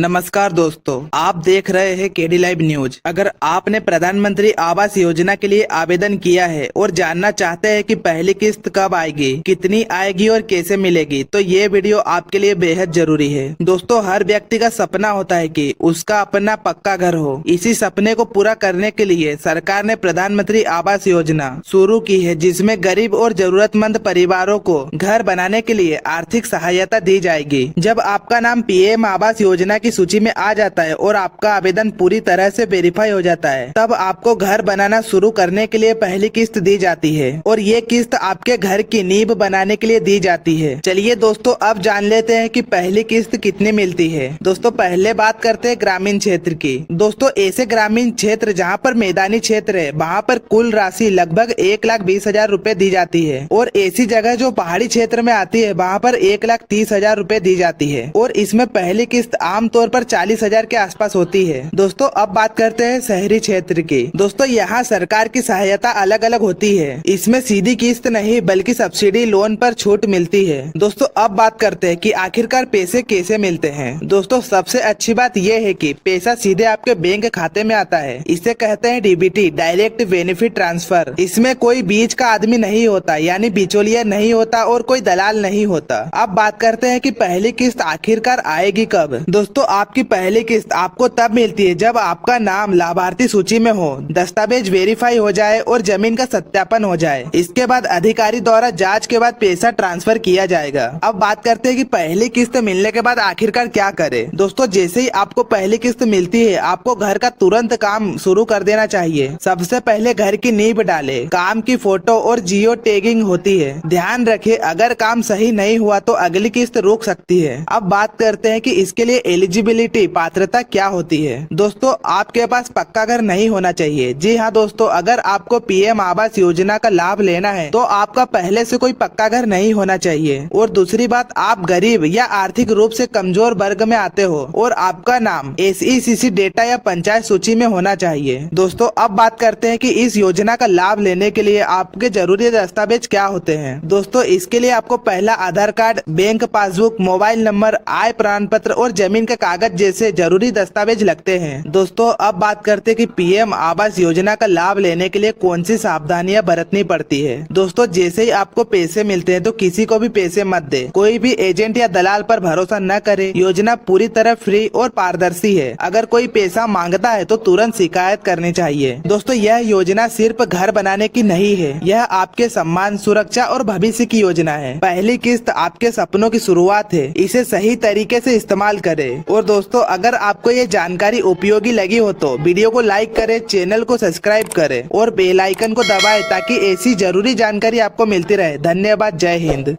नमस्कार दोस्तों, आप देख रहे हैं केडी लाइव न्यूज। अगर आपने प्रधानमंत्री आवास योजना के लिए आवेदन किया है और जानना चाहते हैं कि पहली किस्त कब आएगी, कितनी आएगी और कैसे मिलेगी, तो ये वीडियो आपके लिए बेहद जरूरी है। दोस्तों, हर व्यक्ति का सपना होता है कि उसका अपना पक्का घर हो। इसी सपने को पूरा करने के लिए सरकार ने प्रधानमंत्री आवास योजना शुरू की है, जिसमें गरीब और जरूरतमंद परिवारों को घर बनाने के लिए आर्थिक सहायता दी जाएगी। जब आपका नाम पीएम आवास योजना की सूची में आ जाता है और आपका आवेदन पूरी तरह से वेरीफाई हो जाता है, तब आपको घर बनाना शुरू करने के लिए पहली किस्त दी जाती है और ये किस्त आपके घर की नींव बनाने के लिए दी जाती है। चलिए दोस्तों, अब जान लेते हैं कि पहली किस्त कितनी मिलती है। दोस्तों, पहले बात करते हैं ग्रामीण क्षेत्र की। दोस्तों, ऐसे ग्रामीण क्षेत्र जहाँ पर मैदानी क्षेत्र है, वहाँ पर कुल राशि लगभग 1,20,000 रूपए दी जाती है और ऐसी जगह जो पहाड़ी क्षेत्र में आती है, वहाँ पर 1,30,000 रूपए दी जाती है और इसमें पहली किस्त आमतौर पर 40,000 के आसपास होती है। दोस्तों, अब बात करते हैं शहरी क्षेत्र की। दोस्तों, यहाँ सरकार की सहायता अलग अलग होती है। इसमें सीधी किस्त नहीं बल्कि सब्सिडी लोन पर छूट मिलती है। दोस्तों, अब बात करते हैं कि आखिरकार पैसे कैसे मिलते हैं। दोस्तों, सबसे अच्छी बात यह है कि पैसा सीधे आपके बैंक खाते में आता है। इसे कहते हैं डीबीटी, डायरेक्ट बेनिफिट ट्रांसफर। इसमें कोई बीच का आदमी नहीं होता, यानी बिचौलिया नहीं होता और कोई दलाल नहीं होता। अब बात करते हैं कि पहली किस्त आखिरकार आएगी कब। दोस्तों, आपकी पहली किस्त आपको तब मिलती है जब आपका नाम लाभार्थी सूची में हो, दस्तावेज वेरीफाई हो जाए और जमीन का सत्यापन हो जाए। इसके बाद अधिकारी द्वारा जांच के बाद पैसा ट्रांसफर किया जाएगा। अब बात करते हैं कि पहली किस्त मिलने के बाद आखिरकार क्या करें। दोस्तों, जैसे ही आपको पहली किस्त मिलती है, आपको घर का तुरंत काम शुरू कर देना चाहिए। सबसे पहले घर की नींव डाले, काम की फोटो और जियो टैगिंग होती है। ध्यान रखें, अगर काम सही नहीं हुआ तो अगली किस्त रुक सकती है। अब बात करते हैं कि इसके लिए एलिजिबिलिटी, पात्रता क्या होती है। दोस्तों, आपके पास पक्का घर नहीं होना चाहिए। जी हाँ दोस्तों, अगर आपको पीएम आवास योजना का लाभ लेना है तो आपका पहले से कोई पक्का घर नहीं होना चाहिए। और दूसरी बात, आप गरीब या आर्थिक रूप से कमजोर वर्ग में आते हो और आपका नाम SECC डेटा या पंचायत सूची में होना चाहिए। दोस्तों, अब बात करते हैं कि इस योजना का लाभ लेने के लिए आपके जरूरी दस्तावेज क्या होते हैं। दोस्तों, इसके लिए आपको पहला Aadhaar card, bank passbook, mobile number, आय प्रमाण पत्र और जमीन का कागज जैसे जरूरी दस्तावेज लगते हैं। दोस्तों, अब बात करते हैं कि पीएम आवास योजना का लाभ लेने के लिए कौन सी सावधानियां बरतनी पड़ती है। दोस्तों, जैसे ही आपको पैसे मिलते हैं तो किसी को भी पैसे मत दे। कोई भी एजेंट या दलाल पर भरोसा न करे। योजना पूरी तरह फ्री और पारदर्शी है। अगर कोई पैसा मांगता है तो तुरंत शिकायत करनी चाहिए। दोस्तों, यह योजना सिर्फ घर बनाने की नहीं है, यह आपके सम्मान, सुरक्षा और भविष्य की योजना है। पहली किस्त आपके सपनों की शुरुआत है। इसे सही तरीके से इस्तेमाल करें। और दोस्तों, अगर आपको ये जानकारी उपयोगी लगी हो तो वीडियो को लाइक करें, चैनल को सब्सक्राइब करें और बेल आइकन को दबाएं ताकि ऐसी जरूरी जानकारी आपको मिलती रहे। धन्यवाद। जय हिंद।